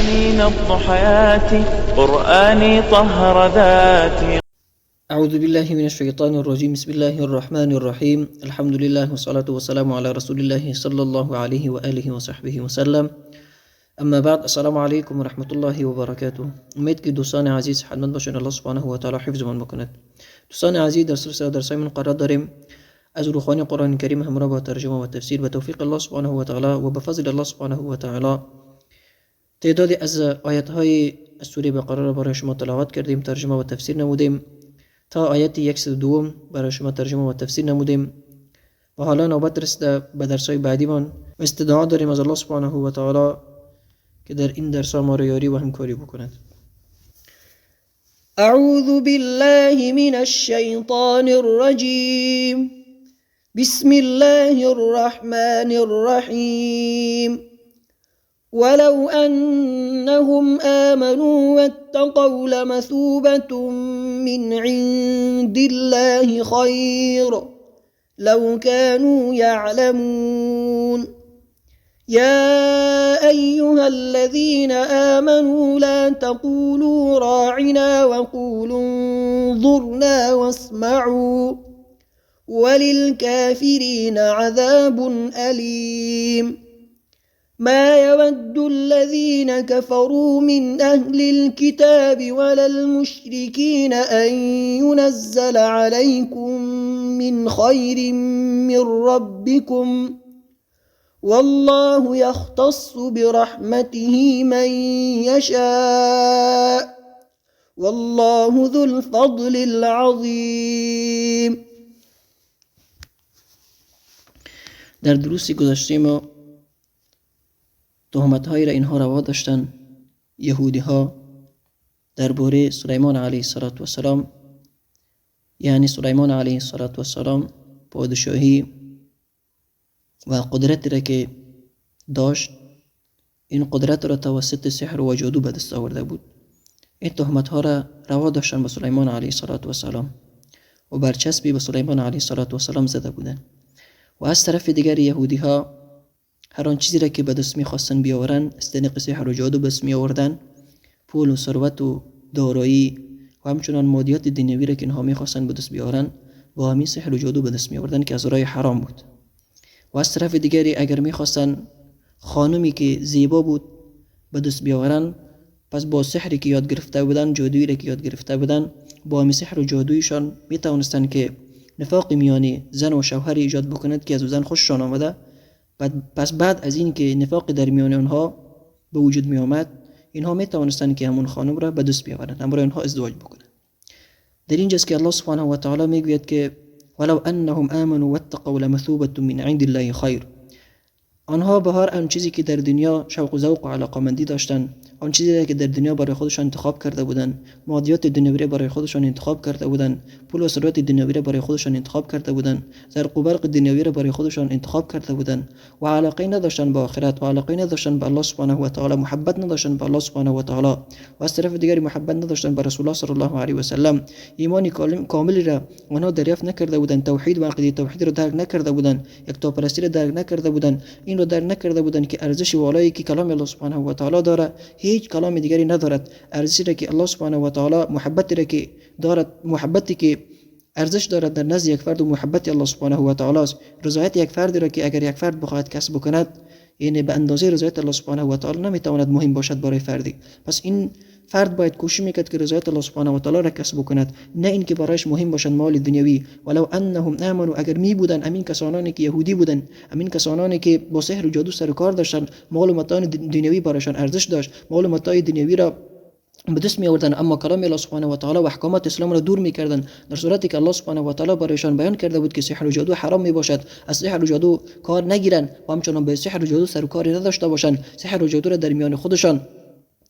قرآني نبض حياتي، قرآني طهر ذاتي. أعوذ بالله من الشيطان الرجيم. بسم الله الرحمن الرحيم. الحمد لله والصلاة والسلام على رسول الله صلى الله عليه وآله وصحبه وسلم. اما بعد، السلام علیکم و رحمت الله و برکاته. امید که دوستان عزیز حتما باشن الله سبحانه و تعالی حفظمان بکند. دوستان عزیز، در سلسله درسایمون قرار داریم از روخانی قرآن کریم همراه با ترجمه و تفسیر به توفیق الله سبحانه و تعالی و به فضل الله سبحانه و تعالی تعدادی از آیات های سوره بقره را برای شما تلاوت کردیم، ترجمه و تفسیر نمودیم. تا آیت 102 برای شما ترجمه و تفسیر نمودیم و حالا نوبت رسیده به درسای بعدیمان. استدعا داریم از الله سبحانه و تعالی که در این درس ما را یاری و همکاری بکند. اعوذ بالله من الشیطان الرجیم. بسم الله الرحمن الرحیم. ولو أنهم آمنوا واتقوا لمثوبة من عند الله خير لو كانوا يعلمون. يا أيها الذين آمنوا لا تقولوا راعنا وقولوا انظرنا واسمعوا وللكافرين عذاب أليم. ما يود الذين كفروا من أهل الكتاب ولا المشركين أن ينزل عليكم من خير من ربكم والله يختص برحمته من يشاء والله ذو الفضل العظيم. در دروس گذشته ما تهمت هایی را اینها روا داشتن یهودی ها درباره سلیمان علیه السلام، یعنی سلیمان علیه السلام پادشاهی و قدرتی را که داشت، این قدرت را توسط سحر و جادو به دست آورده بود. این تهمت ها را روا داشتن به سلیمان علیه السلام و برچسبی به سلیمان علیه السلام زده بودند. و از طرف دیگر یهودی ها هر آن چیزی را که به دست می‌خواستن بیاورن از طریق سحر و جادو به دست می‌آوردن، پول و ثروت و دارایی و همچنان مادیات دنیوی را که اینها می‌خواستن به دست بیاورن با همین سحر و جادو به دست می‌آوردن که از راه حرام بود. و از طرف دیگری اگر می‌خواستن خانمی که زیبا بود به دست بیاورن، پس با سحری که یاد گرفته بودن، جادویی را که یاد گرفته بودن، با همین سحر و جادویشان می‌توانستند که نفاق میان زن و شوهر ایجاد بکنند که از زن خوششان آمده. پس بعد از این که نفاق در میان آنها به وجود می آمد، اینها می توانستند که همون خانم را به دست بیاورند، همراه آنها ازدواج بکنند. در اینجاست که الله سبحانه و تعالی می گوید که ولو انهم آمنوا واتقوا لمثوبة من عند الله خیر. آنها به هر آن چیزی که در دنیا شوق و ذوق و علاقه‌مندی داشتن، آن چیزی که در دنیا برای خودشان انتخاب کرده بودند، مادیات دنیوی برای خودشان انتخاب کرده بودند، پول و ثروت دنیوی برای خودشان انتخاب کرده بودند، زرق و برق دنیوی برای خودشان انتخاب کرده بودند و علاقه نداشتن به آخرت و علاقه نداشتن به الله سبحانه و تعالی، محبت نداشتن به الله سبحانه و تعالی و از طرف دیگری محبت نداشتن به رسول الله صلی الله علیه و سلم، ایمان کاملی را آنها دریافت نکرده بودند، توحید و عقیده توحید را درک نکرده بودند، یکتاپرستی را درک نکرده بودند، این رو درک نکرده بودند که ارزش والایی که کلام الله سبحانه و تعالی داره هیچ کلام دیگری ندارد. ارزشی را که الله سبحانه و تعالی، محبتی را که دارد، محبتی که ارزش دارد در نزد یک فرد و محبت الله سبحانه و تعالی است. رضایت یک فرد را که اگر یک فرد بخواهد کسب کند، یعنی به اندازه رضایت الله سبحانه و تعالی نمیتواند مهم باشد برای فردی. پس این فرد باید کوشش میکرد که رضایت الله سبحانه و تعالی را کسب کند، نه اینکه برایش مهم باشد مال دنیوی. ولو انهم آمنوا، اگر می بودن امین کسانانی که یهودی بودن، امین کسانانی که با سحر و جادو سر و کار داشتن، مال و متاع دنیوی برایشان ارزش داشت، مال و متاع دنیوی را به دست می آوردن اما کلام الله سبحانه و تعالی و احکامات اسلام را دور میکردن، در صورتی که الله سبحانه و تعالی برایشان بیان کرده بود که سحر و جادو حرام می باشد، از سحر و جادو کار نگیرن و همچنان به سحر و جادو سر و کاری نداشته باشند، سحر و جادو را در میان خودشان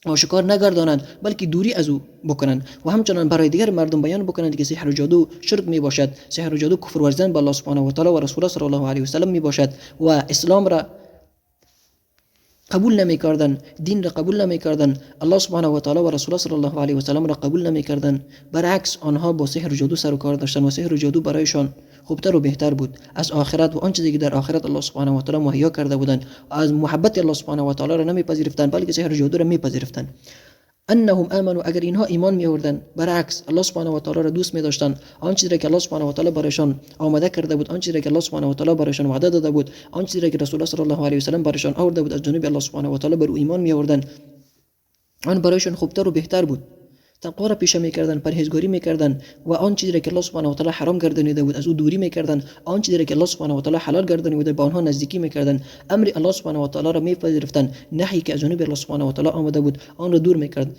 آشکار نگردانند بلکه دوری از او بکنند و همچنان برای دیگر مردم بیان بکنند که سحر و جادو شرک می باشد، سحر و جادو کفر ورزیدن به الله سبحانه و تعالی و رسول الله صلی الله علیه و سلم می باشد و اسلام را قبول نمیکردن، دین را قبول نمیکردن، الله سبحانه و تعالی و رسول صلی الله علیه و سلم را قبول نمیکردن. برعکس آنها با سحر و جادو سر و کار داشتن و سحر و جادو برایشان خوبتر و بهتر بود از آخرت و آن چیزی که در آخرت الله سبحانه و تعالی مهیا کرده بودند. از محبت الله سبحانه و تعالی را نمیپذیرفتند بلکه سحر و جادو را میپذیرفتند. انهم آمنوا، اگر اینها ایمان می آوردند، برعکس الله سبحانه و تعالی را دوست می داشتند، آن چیزی که الله سبحانه و تعالی برایشان آماده کرده بود، آن چیزی که الله سبحانه و تعالی برایشان وعده داده بود، آن چیزی که رسول الله صلی الله علیه و سلم برایشان آورده بود از جانب الله سبحانه و تعالی، بر او ایمان می آوردند، آن برایشان خوبتر و بهتر بود. تقوا را پیشه میکردن، پرهیزگاری میکردن و آن چیزی که الله سبحانه و تعالی حرام گردانیده بود از او دوری میکردن، آن چیزی که الله سبحانه و تعالی حلال گردانیده بود به آنها نزدیکی میکردن، امر الله سبحانه و تعالی را میپذیرفتند، نهی که از جانب الله سبحانه و تعالی آمده بود آن را دور میکرد.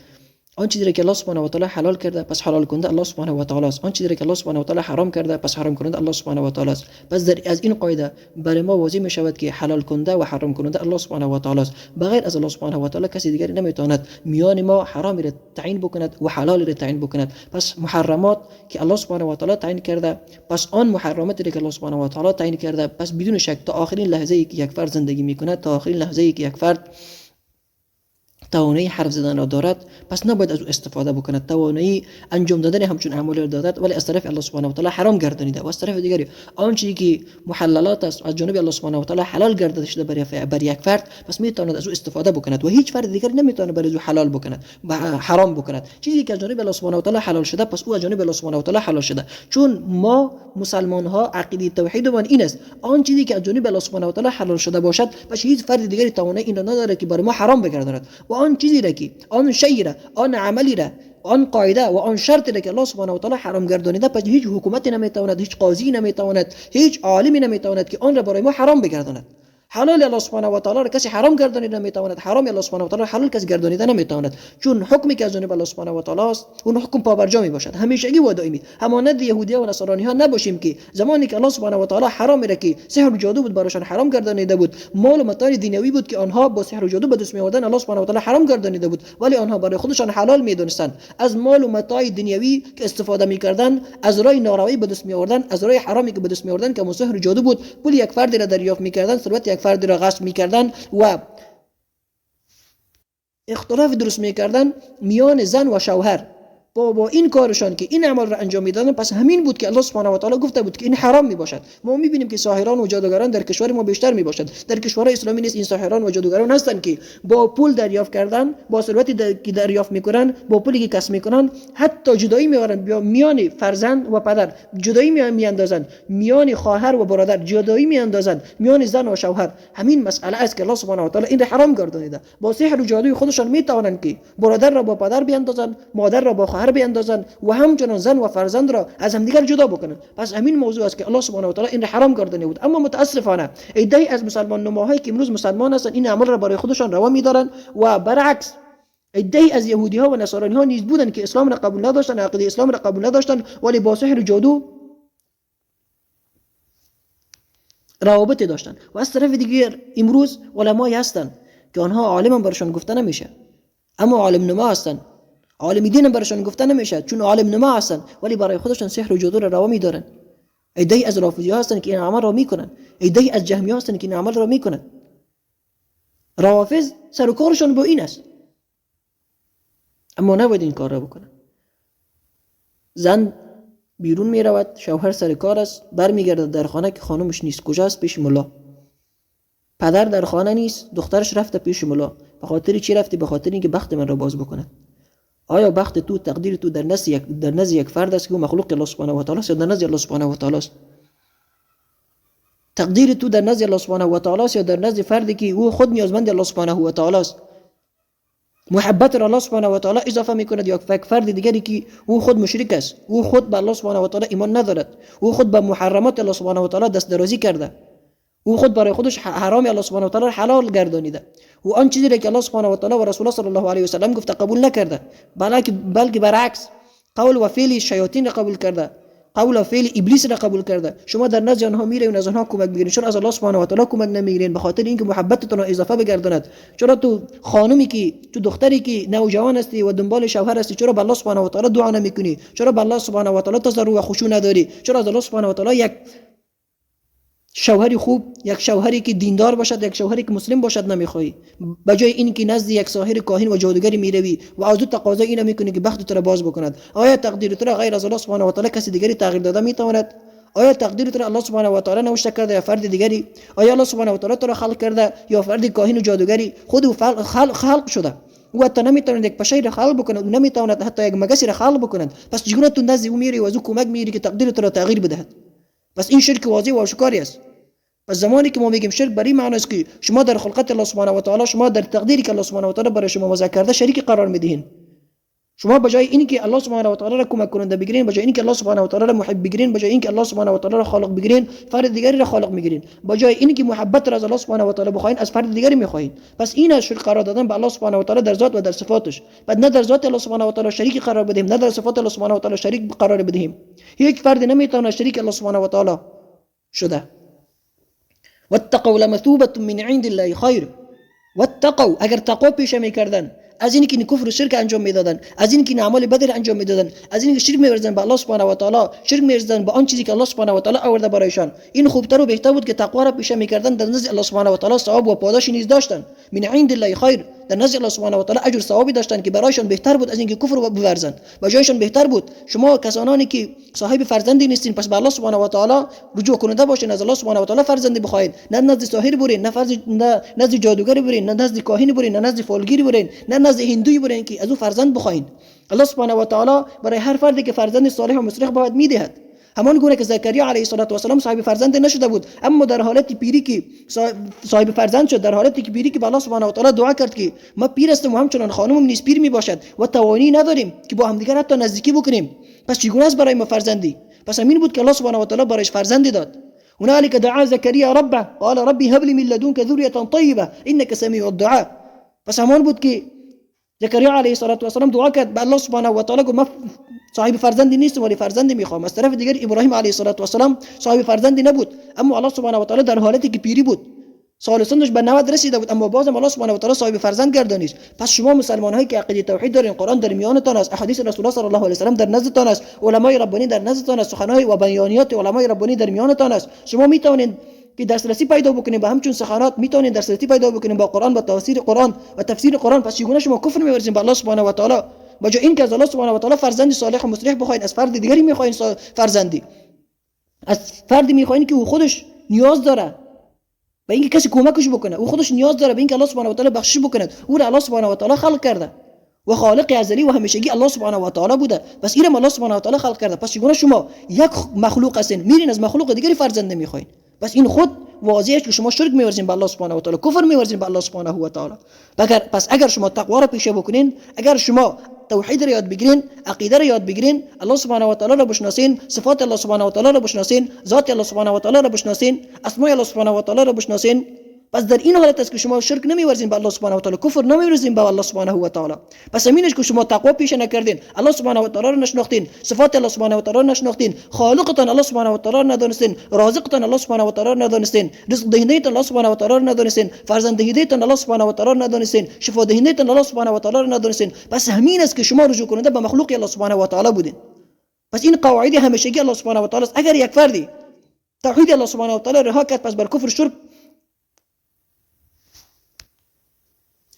آن چیزی که الله سبحانه و تعالی حلال کرده پس حلال کننده الله سبحانه و تعالی است، آن چیزی که الله سبحانه و تعالی حرام کرده پس حرام کننده الله سبحانه و تعالی است. پس از این قاعده برای ما واضح می شود که حلال کننده و حرام کننده الله سبحانه و تعالی است. بغیر از الله سبحانه و تعالی کسی دیگری نمیتواند میان ما حرام را تعیین بکند و حلال را تعیین بکند. پس محرمات که الله سبحانه و تعالی تعیین کرده، پس آن محرماتی که الله سبحانه و تعالی تعیین کرده، پس بدون شک تا آخرین لحظه ای که یک فرد زندگی میکند، تا آخرین لحظه ای که یک فرد توانایی حرف زدن را دارد، پس نباید از او استفاده بکند. توانایی انجام دادن همچون اعمال را دارد ولی از طرف الله سبحانه و تعالی حرام گردانیده و از طرف دیگری آن چیزی که محللات است از جانب الله سبحانه و تعالی حلال گردیده شده بر یک فرد، پس میتواند از او استفاده بکند و هیچ فرد دیگری نمیتواند برای او حلال بکند و حرام بکند. چیزی که از جانب الله سبحانه و تعالی حلال شده پس او از جانب الله سبحانه و تعالی حلال شده. چون ما مسلمان ها عقیده توحید ما این است، آن چیزی که از جانب الله سبحانه و تعالی حلال شده باشد پس هیچ فرد دیگری توانایی این را نداره که برای ما حرام بگرداند و آن چیزی را که آن شیء را، آن عملی را، آن قاعده و آن شرطی را که الله سبحانه و تعالی حرام گردانیده پس هیچ حکومتی نمیتواند، هیچ قاضی نمیتواند، هیچ عالمی نمیتواند که آن را برای ما حرام بگرداند. حلال الله سبحانه و تعالی را کسی حرام گردانیده نمیتواند، حرام الله سبحانه و تعالی حلال کسی گردانیده نمیتواند. چون حکمی که از جانب الله سبحانه و تعالی است اون حکم پابرجا می باشد، همیشگی و دائمی. همانند یهودیان و نصرانی ها نباشیم که زمانی که الله سبحانه و تعالی حرام را که سحر و جادو بود برایشان حرام گردانیده بود، مال و متاع دنیوی بود که آنها با سحر و جادو به دست می آوردن الله سبحانه و تعالی حرام گردانیده بود، ولی آنها برای خودشان حلال میدونستند. از مال و متاع دنیوی که استفاده میکردن از راه ناروایی به دست می آوردن، از راه حرامی که به دست می آوردن که سحر و جادو بود، پول یک فرد را دریافت میکردن، ثروت یک فرد را غصب میکردن و اختلاف درست میکردن میان زن و شوهر. با این کارشان که این عمل را انجام میدادن، پس همین بود که الله سبحانه و تعالی گفته بود که این حرام میباشد. ما میبینیم که ساحران و جادوگران در کشور ما بیشتر میباشد. در کشورهای اسلامی نیست این ساحران و جادوگران هستند که با پول دریافت کردن، با ثروتی که دریافت میکنن، با پولی که کسب میکنن، حتی جدایی میارن میان فرزند و پدر، جدایی میاندازن میان خواهر و برادر، جدایی میاندازن میان زن و شوهر. همین مسئله است که الله سبحانه و تعالی این را حرام گردانیده. با سحر و جادوی خودشان میتوانند که برادر را با پدر بیاندازن، مادر را با خواهر بیاندازن و همچنان زن و فرزند را از همدیگر جدا بکنن. پس همین موضوع است که الله سبحانه و تعالی این را حرام گردانیده بود. اما متاسفانه عده‌ای از مسلمان نماهایی که امروز مسلمان هستند این عمل را برای خودشان روا می‌دارند و برعکس عده‌ای از یهودی ها و نصارانی ها نیز بودند که اسلام را قبول نداشتند، عقیده اسلام را قبول نداشتند، ولی با سحر و جادو روابط داشتند. و از طرف دیگر امروز علمایی هستند که آنها عالم برشان گفته نمیشه، اما عالم نما هستند. عالم دین برشان گفته نمیشه چون عالم نما هستند، ولی برای خودشان سحر و جادو را روا می‌دارند. عده‌ای از رافضی ها هستند که این عمل را میکنند، عده‌ای از جهمی ها هستند که این عمل را میکنند. روافض سر و کارشان با این است، اما نباید این کار را بکنند. زن بیرون می رود، شوهر سر کار است، برمیگردد در خانه که خانمش نیست. کجاست؟ پیش ملا. پدر در خانه نیست، دخترش رفته پیش ملا. به خاطر چی رفتی؟ به خاطر اینکه بخت من را باز بکنه. آیا بخت تو، تقدیر تو در نزد یک فرد است که او مخلوق الله سبحانه و تعالی است یا در نزد الله سبحانه و تعالی است؟ تقدیر تو در نزد الله سبحانه و تعالی است یا در نزد فردی که او خود نیازمند الله سبحانه و تعالی است؟ محبت را الله سبحانه و تعالی اضافه میکند یا یک فرد دیگری که او خود مشرک است، او خود به الله سبحانه و تعالی ایمان ندارد، او خود به محرمات الله سبحانه و تعالی دست درازی کرده، او خود برای خودش حرام الله سبحانه و تعالی حلال گردانیده، او آن چیزی را که الله سبحانه و تعالی و رسول الله صلی الله علیه و سلم گفته قبول نکرده، بلکه برعکس قول و فعل شیاطین را قبول کرده، قول و فعل ابلیس را قبول کرده. شما در نزد آنها میرین و از آنها کمک بگیرین، چرا از الله سبحانه و تعالی کمک نمیگیرین؟ به خاطر اینکه محبتتون را اضافه بگرداند. چرا تو خانمی که تو دختری که نوجوان هستی و دنبال شوهر هستی، چرا به الله سبحانه و تعالی دعا نمیکنی؟ چرا به الله سبحانه و تعالی تضرع و خشوع نداری؟ چرا از الله سبحانه و تعالی یک شوهری خوب، یک شوهری که دیندار باشد، یک شوهری که مسلم باشد نمیخواهی. بجای این که نزد یک ساحر کاهن و جادوگری میروی و از او تقاضا اینو میکنی که بخت تو را باز بکند. آیا تقدیر تو را غیر از الله سبحانه و تعالی کسی دیگری تغییر داده میتواند؟ آیا تقدیر تو را الله سبحانه و تعالی نوشته کرده یا فرد دیگری؟ آیا الله سبحانه و تعالی تو را خلق کرده یا فرد کاهن و جادوگری؟ خود او خلق شده. او حتی نمیتواند یک پشه را خلق بکند، او نمیتواند حتی یک مگسی را خلق بکند. پس چگونه تو نزد او میری و از او کمک میگیری که تقدیر تو را تغییر بدهد؟ پس این شرک واضح و آشکاری است. پس زمانی که ما میگیم شرک بر این معنی است که شما در خلقت الله سبحانه و تعالی، شما در تقدیری که الله سبحانه و تعالی برای شما وضع کرده شریک قرار میدهین. شما بجای اینکه الله سبحانه و تعالی را کمک کننده بگیرین، بجای اینکه الله سبحانه و تعالی را محب بگیرین، بجای اینکه الله سبحانه و تعالی را خالق بگیرین، فرد دیگری را خالق میگیرین. بجای اینکه محبت را از الله سبحانه و تعالی بخواین، از فرد دیگری میخواین. پس این شرک قرار دادن به الله سبحانه و تعالی در ذات و در صفاتش. بعد نه در ذات الله سبحانه و تعالی شریک قرار بدهیم، نه در صفات الله سبحانه و تعالی شریک قرار بدهیم. هیچ فرد نمیتونه شریک الله سبحانه و تعالی شده. واتقوا لمثوبة من عند الله خیر. واتقوا، اگر تقوا پیش میکردن از اینکه کفر و شرک انجام میدادن، از اینکه اعمال بد انجام میدادن، از اینکه شرک می‌ورزیدن به الله سبحانه و تعالی، شرک می‌ورزیدن به آن چیزی که الله سبحانه و تعالی آورده برایشان، این خوبتر و بهتر بود که تقوا را پیشه می‌کردن. در نزد الله سبحانه و تعالی ثواب و پاداشی نیز داشتن. من عند الله خیر، در نزد الله سبحانه و تعالی اجر ثوابی داشتن که برایشان بهتر بود از اینکه کفر بورزند. و جایشان بهتر بود شما کسانی که صاحب فرزندی نیستین، پس به الله سبحانه و تعالی رجوع کننده باشین، از الله سبحانه و تعالی فرزندی بخواید، نه نزد ساحر برین، نه نزد جادوگر برین، نه نزد کاهن برین، نه نزد فالگیر برین، نه نزد هندوی برین که از او فرزند بخواین. الله سبحانه و تعالی برای هر فردی که فرزند صالح و مصلح باید میدهد. همان گونه که زکریا علیه السلام صاحب فرزند نشده بود، اما در حالت پیری که صاحب فرزند شد، در حالتی که پیری که به الله سبحانه و تعالی دعا کرد که ما پیر هستم و همچنان خانمم نیز پیر می باشد و توانی نداریم که با همدیگر حتی نزدیکی بکنیم، پس چگونه است برای ما فرزندی؟ پس همین بود که الله سبحانه و تعالی برایش فرزندی داد. هنالك دعا زكريا ربه قال ربي هب لي من لدنك ذرية طيبة انك سميع الدعاء. پس همان بود که زکریا علیه السلام دعا کرد به الله سبحانه و تعالی، گفت من صاحب فرزندی نیستم ولی فرزندی میخوام. از طرف دیگر ابراهیم علیه السلام صاحب فرزندی نبود، اما الله سبحانه و تعالی در حالتی که پیری بود، سال سنش به 90 رسیده بود، اما بازم الله سبحانه و تعالی صاحب فرزند گردانید. پس شما مسلمان هایی که عقیده توحید دارین، قرآن در میانتان است، احادیث رسول الله صلی الله علیه و سلم در نزدتان است، علمای ربانی در نزدتان است، سخنهای و بیانیات علمای ربانی در میانتان است، شما میتونید که دسترسی پیدا بکنیم با همچون سخنات، میتونید دسترسی پیدا بکنیم با قرآن، با تفسیر قرآن و تفسیر قرآن. پس چگونه شما کفر می‌ورزید به الله سبحانه و تعالی؟ بجای این که از الله سبحانه و تعالی فرزندی صالح و مصلح بخواید، از فرد دیگری میخواین فرزندی، از فردی میخواین که او خودش نیاز داره به اینکه کسی کمکش بکنه، او خودش نیاز داره به اینکه الله سبحانه و تعالی بخشش بکنه. او را الله سبحانه و تعالی خلق کرده و خالق ازلی و همیشگی الله سبحانه و تعالی بوده، پس اینم الله سبحانه و تعالی خلق کرده. پس چگونه شما یک مخلوق هستین میرین از مخلوق دیگری فرزند نمیخواین؟ پس این خود واضحه که شما شرک می‌ورزین به الله سبحانه و تعالی، کفر می‌ورزین به الله سبحانه و تعالی. پس اگر شما تقوا را پیشه بکنین، اگر شما توحید را یاد بگیرین، عقیده را یاد بگیرین، الله سبحانه و تعالی را بشناسین، صفات الله سبحانه و تعالی را بشناسین، ذات الله سبحانه و تعالی را بشناسین، اسماء الله سبحانه و تعالی را بشناسین، پس در این حالت است که شما شرک نمی‌ورزین به الله سبحانه و تعالی، کفر نمی‌ورزین به الله سبحانه و تعالی. پس همین است که شما تقوا پیشه نکردین، الله سبحانه و تعالی را نشناختین، صفات الله سبحانه و تعالی را نشناختین، خالقتان الله سبحانه و تعالی را ندانستین، رازقتان الله سبحانه و تعالی را ندانستین، رزق دهنده الله سبحانه و تعالی را ندانستین، فرزند دهنده الله سبحانه و تعالی را ندانستین، شفا دهنده الله سبحانه و تعالی را ندانستین. پس همین است که شما رجوع کننده به مخلوق الله سبحانه و تعالی بودین. پس این قواعد همیشگی الله سبحانه و تعالی است. اگر یک فردی توحید الله سبحانه و تعالی رها کرد، پس بر کفر شرک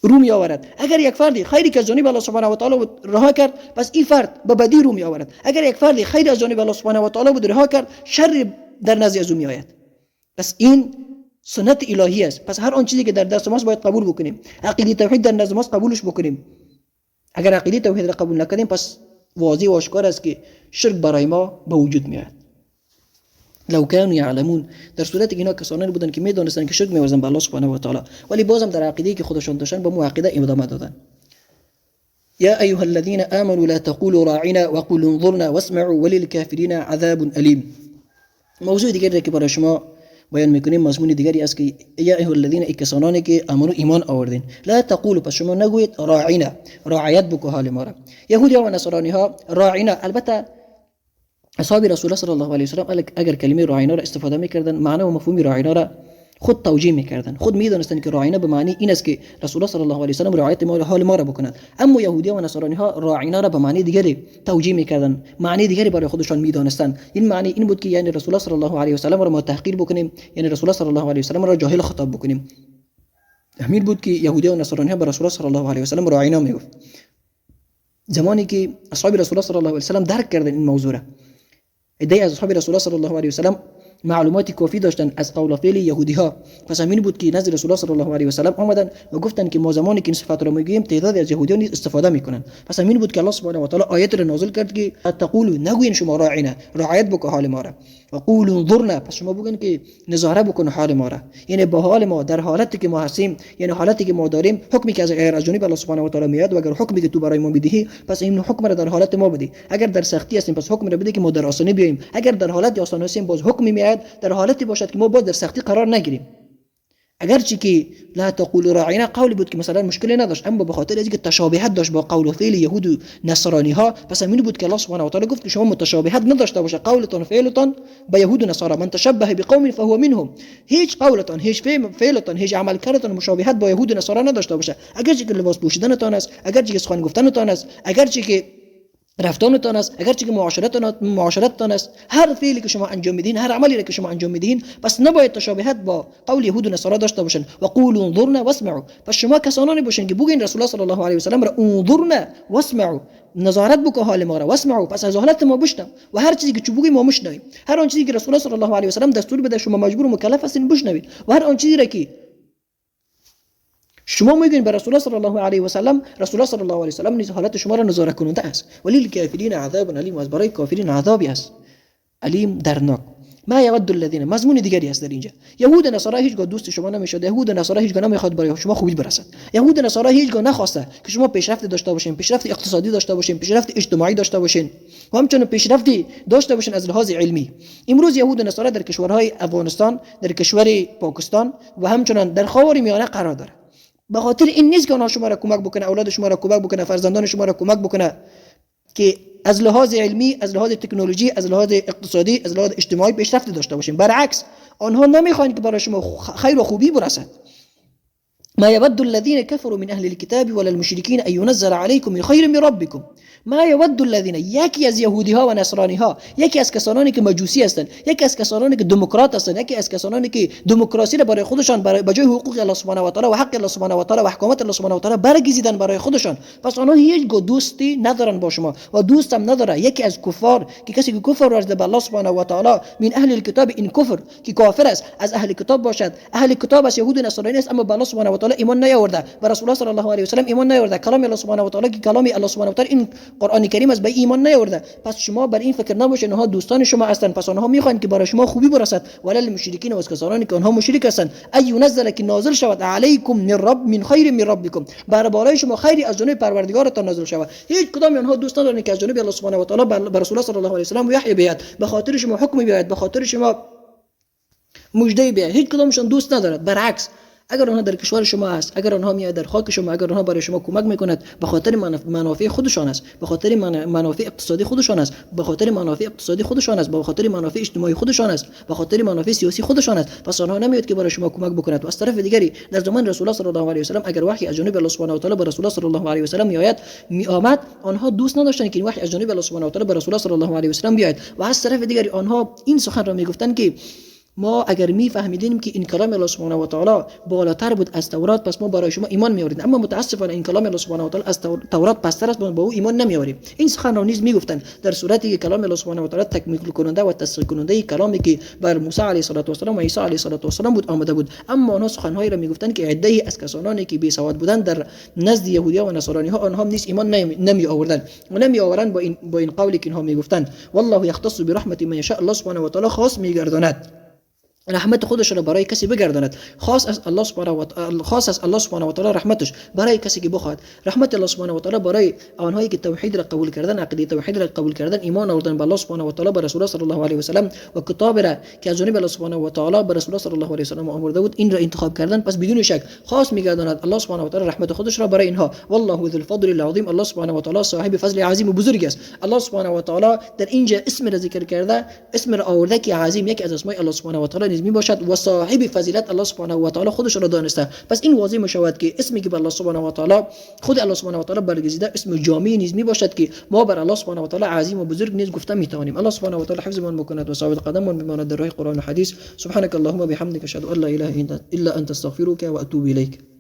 رو می آورد. اگر یک فردی خیری که از جانب الله سبحانه و تعالی رها کرد، پس این فرد به بدی رو می آورد. اگر یک فردی خیری از جانب الله سبحانه و تعالی بود رها کرد، شر در نزد از او می آید. پس این سنت الهی است. پس هر آن چیزی که در دست ماست باید قبول بکنیم. عقیده توحید در نزد ماست قبولش بکنیم. اگر عقیده توحید را قبول نکنیم، پس واضح و آشکار است که شرک برای ما به وجود می آید. لو كانوا يعلمون، در صورت اینا کسانی بودن که میدونستن که شرک می‌ورزن به الله سبحانه و تعالی، ولی بازم در عقیده که خودشون داشتن به مو عقیده ادامه دادن. یا ایها الذين آمنوا لا تقولوا راعنا وقولوا انظرنا واسمعوا وللكافرين عذاب الیم. موضوع دیگری که برای شما بیان میکنیم مضمون دیگری است که یا ایها الذين، کسانی که آمنو ایمان آوردین، لا تقولوا، پس شما نگویید راعنا، رعایت بکو حال ما را. یهودیان و نصرانی ها راعنا، البته اصحاب رسول الله صلی الله علیه و سلم اگر کلمه راعینا را استفاده میکردن، معنی و مفهوم راعینا را خود توجیه میکردن، خود میدونستند که راعینا به معنی این است که رسول الله صلی الله علیه و سلم رعایت حال ما را بکنند. اما یهودی و نصرانی ها راعینا را به معنی دیگری توجیه میکردن، معنی دیگری برای خودشان میدانستند. این معنی این بود که یعنی رسول الله صلی الله علیه و سلم را ما تحقیر بکنیم، یعنی رسول الله صلی الله علیه و سلم را جاهل خطاب بکنیم. همین بود که یهودی و نصرانی ها به رسول الله صلی الله علیه و سلم راعینا میگفت. زمانی که اصحاب رسول الله صلی الله علیه و سلم درک کردن این موضوع را، عده‌ای از اصحاب رسول الله صلی الله علیه و سلم معلوماتی کافی داشتن از قول و فعل یهودی ها، پس همین بود که نزد رسول الله صلی الله علیه و سلم آمدن و گفتن که ما زمانی که این صفات را میگوییم تعدادی از یهودیان نیز استفاده میکنن. پس همین بود که الله سبحانه و تعالی آیت را نازل کرد که تقولوا، نگوین شما راعینا، رعایت بکن حال ما را، و قولوا انظرنا، پس شما بگین که نظاره بکن حال ما را، یعنی با حال ما در حالتی که ما هستیم، یعنی حالتی که ما داریم، حکمی که از جانب الله سبحانه و تعالی میاد و اگر حکمی که تو برای ما میدهی پس این حکم را در حالت ما بدی. اگر در سختی هستیم پس حکم را بده که ما در آسانی بیاییم، اگر در حالت آسانی هستیم باز حکمی میاد در حالتی باشد که ما باز در سختی قرار نگیریم. اگرچه که لا تقولوا راعینا قولی بود که مثلا مشکلی نداشت، اما به خاطر اینکه تشابهت داشت با قول و فعل یهود و نصرانی ها، پس همین بود که الله سبحانه و تعالی گفت که شما متشابهت نداشته باشه قولتان و فعلتان با یهود و نصارا، من تشبه بقوم فهو منهم. هیچ قولتان، هیچ فعلتان، هیچ عمل کردتان مشابهت با یهود و نصارا نداشته باشه. اگرچه که لباس پوشیدنتان است، اگرچه که سخن گفتنتان است، اگرچه که رفتارتان است، اگرچه که معاشرتتان است، هر فعلی که شما انجام میدین، هر عملی را که شما انجام میدین، پس نباید تشابهت با قول یهود و نصارا داشته باشن. و قولوا انظرنا واسمعوا، پس شما کسانی باشین که بگین رسول الله صلی الله علیه و سلم را انظرنا واسمعوا، نظارت بکن حال ما را، واسمعوا، پس از حالت ما بشنو و هر چیزی که تو بگی ما میشنویم. هر آن چیزی که رسول الله صلی الله علیه و سلم دستور بده شما مجبور و مکلف هستین بشنوید، و هر آن چیزی را که شما میگین به رسول الله صلی الله علیه و سلم، رسول الله صلی الله علیه و سلم نیز حالت شما را نظاره کننده است. وللکافرین عذاب علیم، و از برای کافرین عذابی است علیم درناک. ما یود الذین، مضمون دیگری است در اینجا. یهود و نصارا هیچگاه دوست شما نمیشد، یهود و نصارا هیچگاه نمیخواد برای شما خوبی برسد، یهود و نصارا هیچگاه نخواسته که شما پیشرفت داشته باشین، پیشرفت اقتصادی داشته باشین، پیشرفت اجتماعی داشته باشین و همچنین پیشرفتی داشته باشین از لحاظ علمی. امروز یهود و نصارا در کشورهای افغانستان، در کشور پاکستان و همچنین در خاورمیانه قرار داره. به خاطر این نیست که آنها شما را کمک بکنه، اولاد شما را کمک بکنه، فرزندان شما را کمک بکنه که از لحاظ علمی، از لحاظ تکنولوژی، از لحاظ اقتصادی، از لحاظ اجتماعی پیشرفت داشته باشین. برعکس آنها نمیخوان که برای شما خیر و خوبی برسد. ما یود الذین کفروا من اهل الكتاب ولا المشرکین ان ينزل علیکم من خیر من ربکم. ما یود الذین، یکی از یهودی ها و نصرانی ها، یکی از کسانی که مجوسی هستند، یکی از کسانی که دموکرات هستند، یکی از کسانی که دموکراسی را برای خودشان به جای حقوق الله سبحانه و تعالی و حق الله سبحانه و تعالی و احکامات الله سبحانه و تعالی برگزیدن برای خودشان، پس آنها هیچ دوستی ندارن با شما و دوست هم نداره. یکی از کفار که کسی که کفر ورزیده به الله سبحانه و تعالی، من اهل الكتاب، این کفر که کافر است از اهل کتاب باشد، اهل کتاب از یهود و نصرانی است، اما به الله سبحانه و تعالی ایمان نیاورده، و رسول الله صلی الله علیه و سلم ایمان نیاورده، کلام الله سبحانه و تعالی که کلام الله سبحانه و تعالی این قرآن کریم است، به ایمان نیاورده. پس شما بر این فکر نباشید آنها دوستان شما هستند، پس آنها میخوان که برای شما خوبی برسد. ولی المشرکین، و از کسانی که آنها مشرک هستند، ای ینزل، که نازل شود، علیکم من خیر من ربکم، بر بالای شما خیری از جانب پروردگارتان نازل شود. هیچ کدام آنها دوست ندارند که از جانب الله سبحانه و تعالی بر رسول الله صلی الله علیه و سلم وحی بیاد، به خاطر شما حکم بیاد، به خاطر شما مژده بیاد. هیچ کدامشون دوست ندارد. برعکس اگر آنها در کشور شما است، اگر آنها میاد در خاک شما، اگر آنها برای شما کمک میکند، به خاطر منافع خودشان است، به خاطر منافع اقتصادی خودشان است، به خاطر منافع اقتصادی خودشان است، به خاطر منافع اجتماعی خودشان است، به خاطر منافع سیاسی خودشان است، پس آنها نمیاد که برای شما کمک بکند. و از طرف دیگری در زمان رسول الله صلی الله علیه و سلم اگر وحی از جانب الله سبحانه و تعالی به رسول الله صلی الله علیه و سلم میآمد، آنها دوست نداشتند که این وحی از جانب الله سبحانه و تعالی به رسول الله صلی الله علیه و سلم بیاید. و از طرف دیگری آنها این سخن را میگفتند که ما اگر میفهمیدیم که این کلام الله سبحانه و تعالی بالاتر بود از تورات، پس ما برای شما ایمان میآوریم، اما متاسفانه این کلام الله سبحانه و تعالی از تورات پستر است، ما با او ایمان نمیآوریم. این سخن را نیز میگفتند در صورتی که کلام الله سبحانه و تعالی تکمیل کننده و تصدیق کننده کلامی که بر موسی علیه السلام و عیسی علیه السلام بود آمده بود. اما آنها سخنهایی را میگفتند که عده‌ای از کسانی که بی سواد بودند در نزد یهودیان و نصارانی ها، آنها نیز ایمان نمیآوردند و نمیآورند با این قولی که آنها میگفتند والله یختص برحمت من یشاء، الله سبحانه و تعالی خاص میگرداند رحمت خودش را برای کسی بگرداند، خاص از الله سبحانه و تعالی رحمتش برای کسی که بخواد. رحمت الله سبحانه و تعالی برای آنهایی که توحید را قبول کردن، عقیده توحید را قبول کردن، ایمان آوردن به الله سبحانه و تعالی، به رسول الله صلی الله علیه و سلم و کتاب را که از جانب الله سبحانه و تعالی به رسول الله صلی الله علیه و سلم آورده بود این را انتخاب کردن، پس بدون شک خاص میگرداند الله سبحانه و تعالی رحمت خودش را برای اینها. والله ذو الفضل العظیم، الله سبحانه و تعالی صاحب فضل عظیم و بزرگ است. الله سبحانه و تعالی در اینجا اسم را ذکر کرده، اسم را آورده که عظیم یک از اسماء الله سبحانه و تعالی نیز می باشد و صاحب فضیلت الله سبحانه و تعالی خودش را دانسته. پس این واضح می شود که اسمی که بر الله سبحانه و تعالی خود الله سبحانه و تعالی برگزیده اسم جامع نیز می باشد که ما بر الله سبحانه و تعالی عظیم و بزرگ نیز گفته می توانیم. الله سبحانه و تعالی حفظمان بکند و ثابت قدممان بماند در راه قرآن و حدیث. سبحانك اللهم بحمدك اشهد ان لا اله الا انت استغفرك واتوب اليك.